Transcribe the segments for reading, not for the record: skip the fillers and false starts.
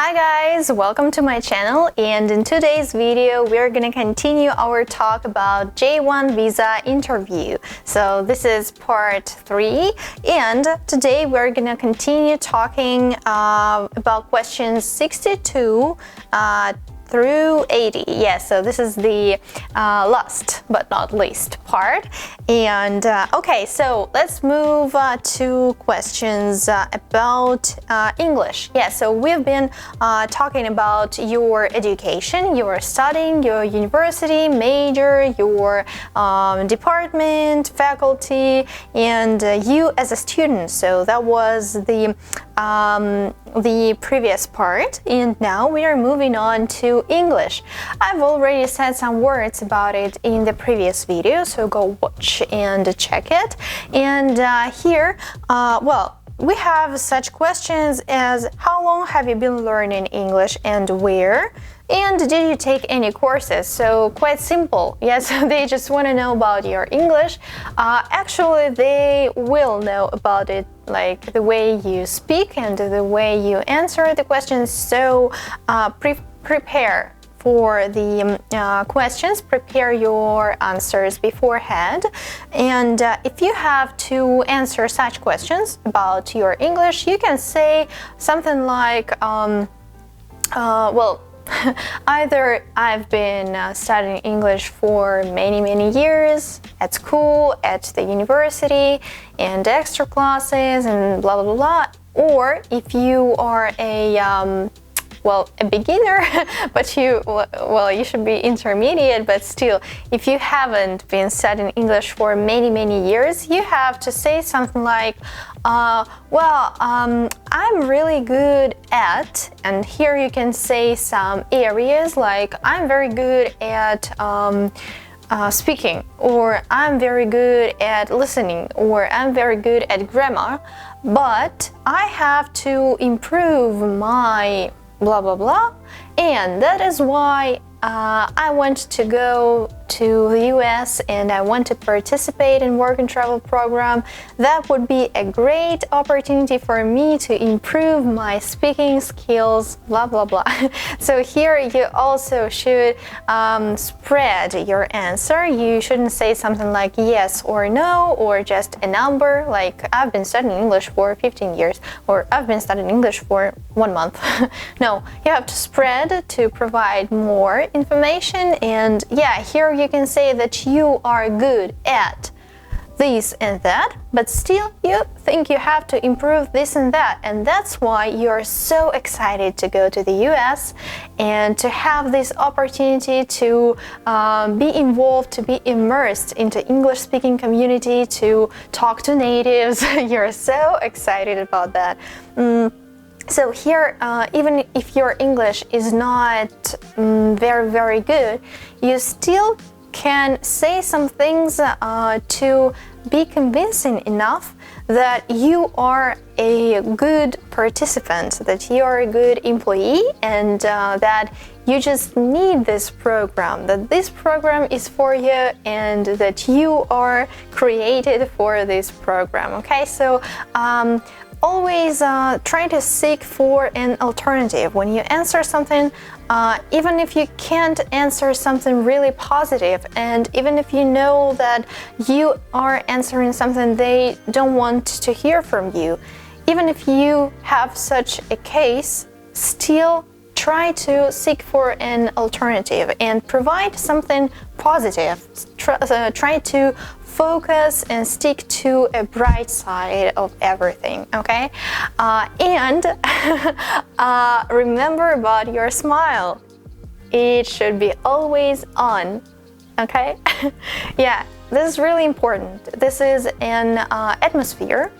Hi guys, welcome to my channel, and in today's video we're gonna continue our talk about J1 visa interview. So this is part 3, and today we're gonna continue talking about questions 62 through 80. Yes, so this is the last but not least part. And okay, so let's move to questions about English. Yeah, so we've been talking about your education, your studying, your university major, your department, faculty, and you as a student. So that was the previous part, and now we are moving on to English. I've already said some words about it in the previous video, so go watch and check it. And here, well, we have such questions as how long have you been learning English and where? And did you take any courses? So quite simple. Yes, they just want to know about your English. Actually, they will know about it, like the way you speak and the way you answer the questions. So prepare for the questions, prepare your answers beforehand. And if you have to answer such questions about your English, you can say something like, well, either I've been studying English for many years at school, at the university, and extra classes, and blah blah blah. Or if you are a beginner, but you should be intermediate, but still, if you haven't been studying English for many years, you have to say something like, I'm really good at, and here you can say some areas like I'm very good at speaking, or I'm very good at listening, or I'm very good at grammar, but I have to improve my blah blah blah, and that is why I want to go to the US and I want to participate in Work&Travel program. That would be a great opportunity for me to improve my speaking skills, blah blah blah. So here you also should spread your answer. You shouldn't say something like yes or no, or just a number like I've been studying English for 15 years, or I've been studying English for 1 month. No, you have to spread to provide more information. And yeah, here you can say that you are good at this and that, but still you think you have to improve this and that, and that's why you're so excited to go to the US and to have this opportunity to be involved, to be immersed into English speaking community, to talk to natives. You're so excited about that. So here, even if your English is not very good, you still can say some things to be convincing enough that you are a good participant, that you are a good employee, and that you just need this program, that this program is for you, and that you are created for this program. Okay, so always try to seek for an alternative. When you answer something, even if you can't answer something really positive, and even if you know that you are answering something they don't want to hear from you, even if you have such a case, still try to seek for an alternative and provide something positive. Try to focus and stick to a bright side of everything, okay? And remember about your smile. It should be always on, okay? Yeah, this is really important. This is an atmosphere,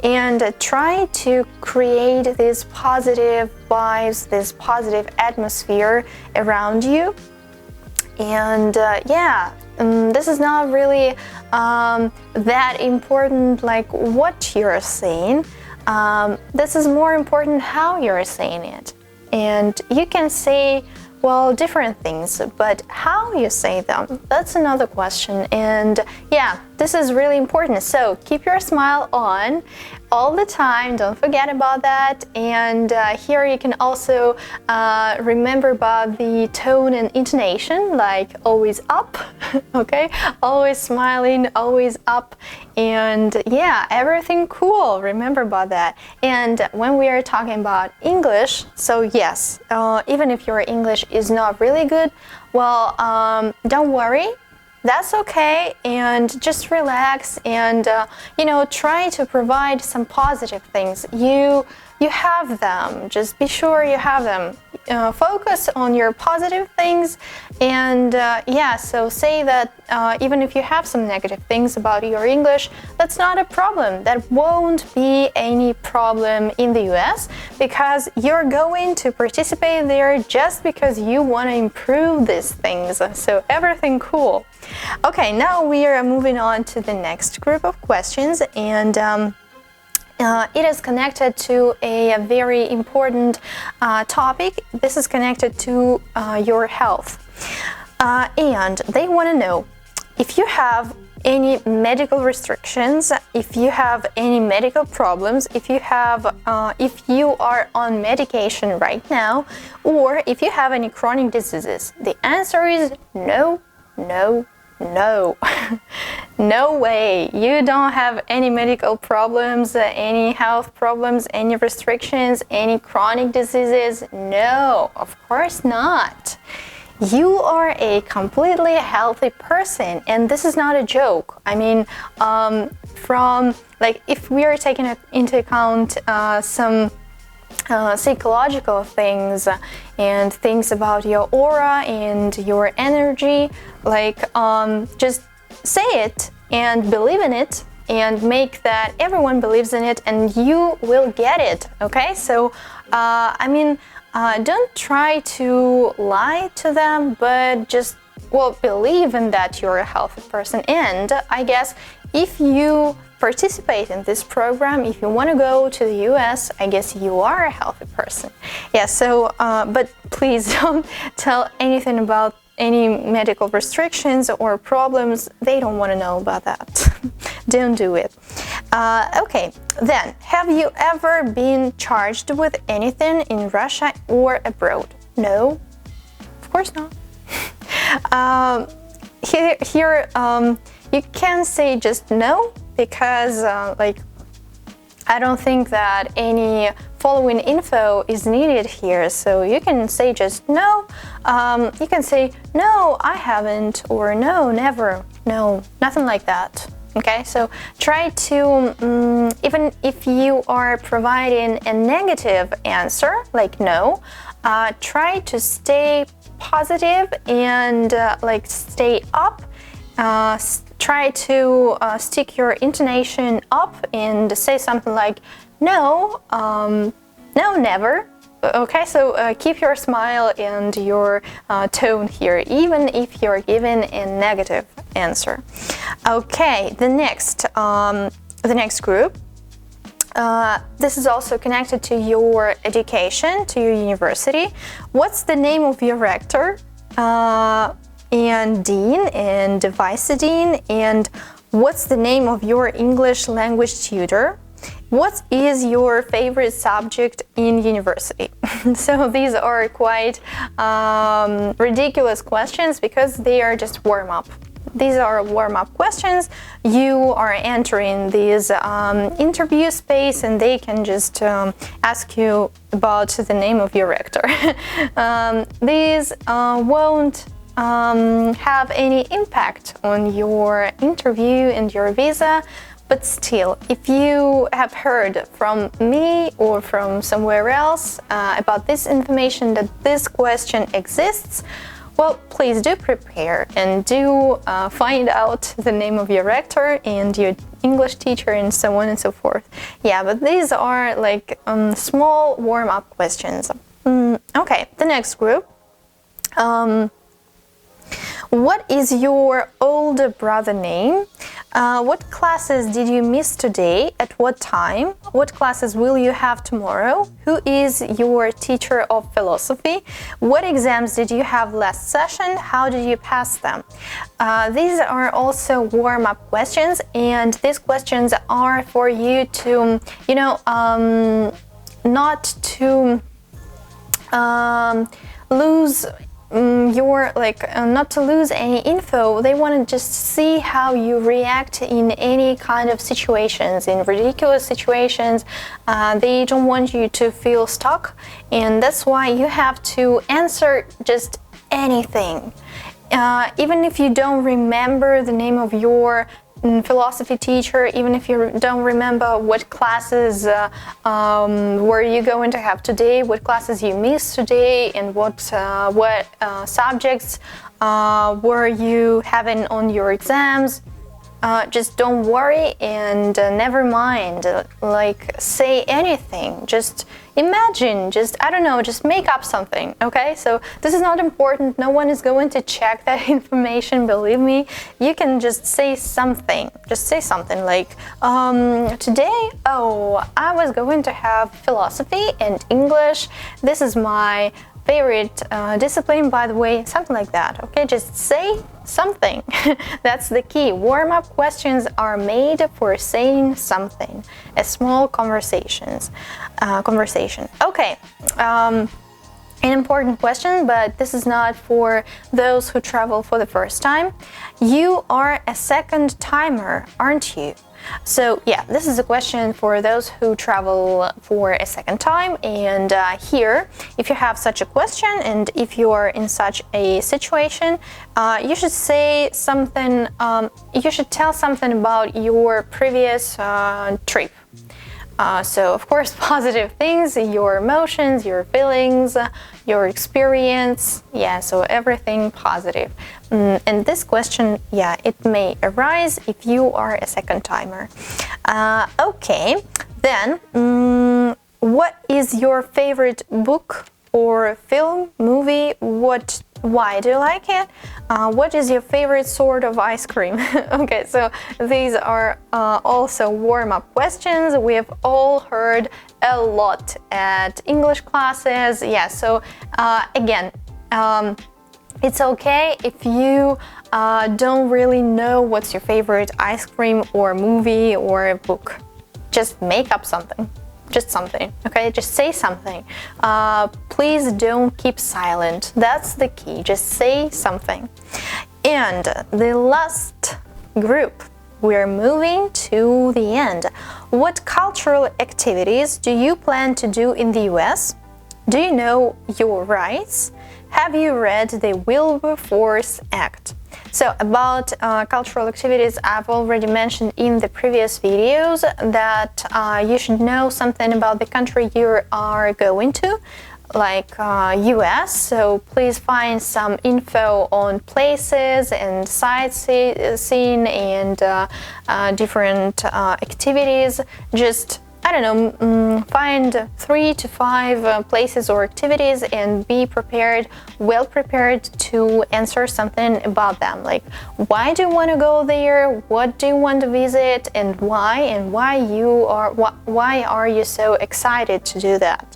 and try to create these positive vibes, this positive atmosphere around you. And this is not really that important, like what you're saying. This is more important how you're saying it. And you can say, well, different things, but how you say them, that's another question. And yeah, this is really important. So keep your smile on, all the time. Don't forget about that. And here you can also remember about the tone and intonation, like always up, okay? Always smiling, always up. And yeah, everything cool. Remember about that. And when we are talking about English, so yes, even if your English is not really good, well, don't worry. That's okay, and just relax and try to provide some positive things. You have them. Just be sure you have them. Focus on your positive things, and so say that even if you have some negative things about your English, that's not a problem. That won't be any problem in the US, because you're going to participate there just because you want to improve these things. So everything cool. Okay, now we are moving on to the next group of questions, and it is connected to a very important topic. This is connected to your health. And they want to know if you have any medical restrictions, if you have any medical problems, if you are on medication right now, or if you have any chronic diseases. The answer is no, no, no. No way. You don't have any medical problems, any health problems, any restrictions, any chronic diseases. No, of course not. You are a completely healthy person, and this is not a joke. I mean, if we are taking into account some psychological things and things about your aura and your energy, just say it and believe in it and make that everyone believes in it, and you will get it. Okay, so don't try to lie to them, but just believe in that you're a healthy person. And I guess if you participate in this program, if you want to go to the US, I guess you are a healthy person. Yeah, so but please don't tell anything about any medical restrictions or problems. They don't want to know about that. Don't do it. Okay, then, have you ever been charged with anything in Russia or abroad? No, of course not. Here you can say just no, because I don't think that any following info is needed here, so you can say just no. You can say no, I haven't, or no, never, no, nothing like that. Okay, so try to, even if you are providing a negative answer, like no, try to stay positive and stay up. Try to stick your intonation up and say something like no, no, never. Okay, so keep your smile and your tone here, even if you're given a negative answer. Okay, the next group. This is also connected to your education, to your university. What's the name of your rector? And dean and vice dean, and what's the name of your English language tutor? What is your favorite subject in university? So these are quite ridiculous questions, because they are just warm-up. These are warm-up questions. You are entering this interview space, and they can just ask you about the name of your rector. These won't have any impact on your interview and your visa, but still, if you have heard from me or from somewhere else about this information, that this question exists, well, please do prepare and do find out the name of your rector and your English teacher and so on and so forth. Yeah, but these are small warm-up questions. Okay, the next group. What is your older brother name? What classes did you miss today? At what time? What classes will you have tomorrow? Who is your teacher of philosophy? What exams did you have last session? How did you pass them? These are also warm-up questions, and these questions are for you to, not to lose not to lose any info. They want to just see how you react in any kind of situations, in ridiculous situations. They don't want you to feel stuck, and that's why you have to answer just anything. Even if you don't remember the name of your philosophy teacher, even if you don't remember what classes were you going to have today, what classes you missed today, and what subjects were you having on your exams, just don't worry and never mind. Say anything. Just imagine. Just make up something. Okay? So this is not important. No one is going to check that information. Believe me. You can just say something. Just say something like, today, I was going to have philosophy and English. This is my favorite discipline, by the way, something like that. Okay, just say something. That's the key. Warm-up questions are made for saying something. A small conversation. Okay. An important question, but this is not for those who travel for the first time. You are a second timer, aren't you? So yeah, this is a question for those who travel for a second time, and here, if you have such a question and if you are in such a situation, you should say something, you should tell something about your previous trip. So of course, positive things, your emotions, your feelings, your experience, so everything positive. And this question, it may arise if you are a second timer. Okay, then, what is your favorite book or film, movie? Why do you like it? What is your favorite sort of ice cream? Okay, so these are also warm-up questions. We have all heard a lot at English classes. So again, it's okay if you don't really know what's your favorite ice cream or movie or book. Just make up something. Just something, okay? Just say something. Please don't keep silent. That's the key. Just say something. And the last group, we're moving to the end. What cultural activities do you plan to do in the US? Do you know your rights? Have you read the Wilberforce Act? So about cultural activities, I've already mentioned in the previous videos that you should know something about the country you are going to, like US. So please find some info on places and sightseeing and different activities. Just find 3 to 5 places or activities and be prepared, well prepared to answer something about them. Like, why do you want to go there? What do you want to visit? And why are you so excited to do that?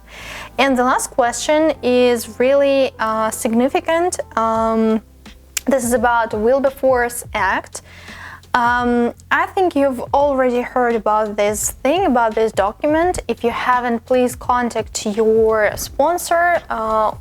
And the last question is really significant. This is about the Wilberforce Act. I think you've already heard about this document. If you haven't, please contact your sponsor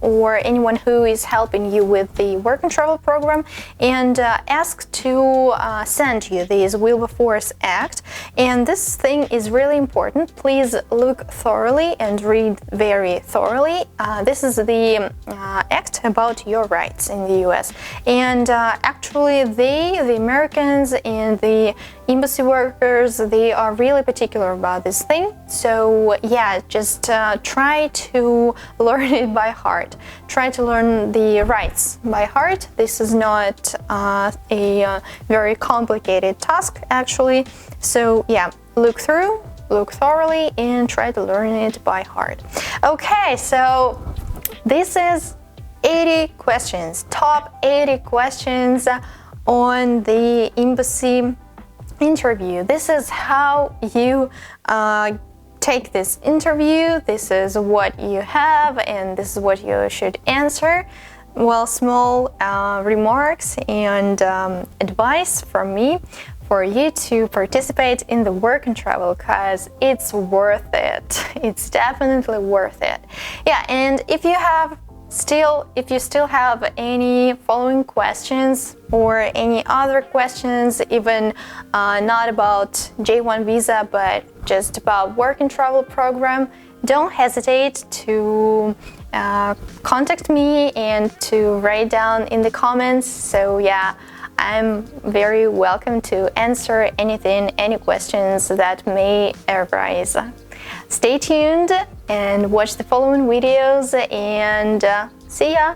or anyone who is helping you with the Work and Travel program and ask to send you this Wilberforce Act. And this thing is really important. Please look thoroughly and read very thoroughly. This is the act about your rights in the US. And actually, the Americans and the embassy workers, they are really particular about this thing. So just try to learn it by heart. Try to learn the rights by heart. This is not a very complicated task, actually. So look through, look thoroughly, and try to learn it by heart. Okay, so this is 80 questions, top 80 questions on the embassy interview. This is how you take this interview. This is what you have, and this is what you should answer. Well, small remarks and advice from me for you to participate in the work and travel, because it's worth it. It's definitely worth it. Yeah, and if you still have any following questions or any other questions, even not about J1 visa, but just about work and travel program, don't hesitate to contact me and to write down in the comments. So yeah, I'm very welcome to answer anything, any questions that may arise. Stay tuned and watch the following videos, and see ya!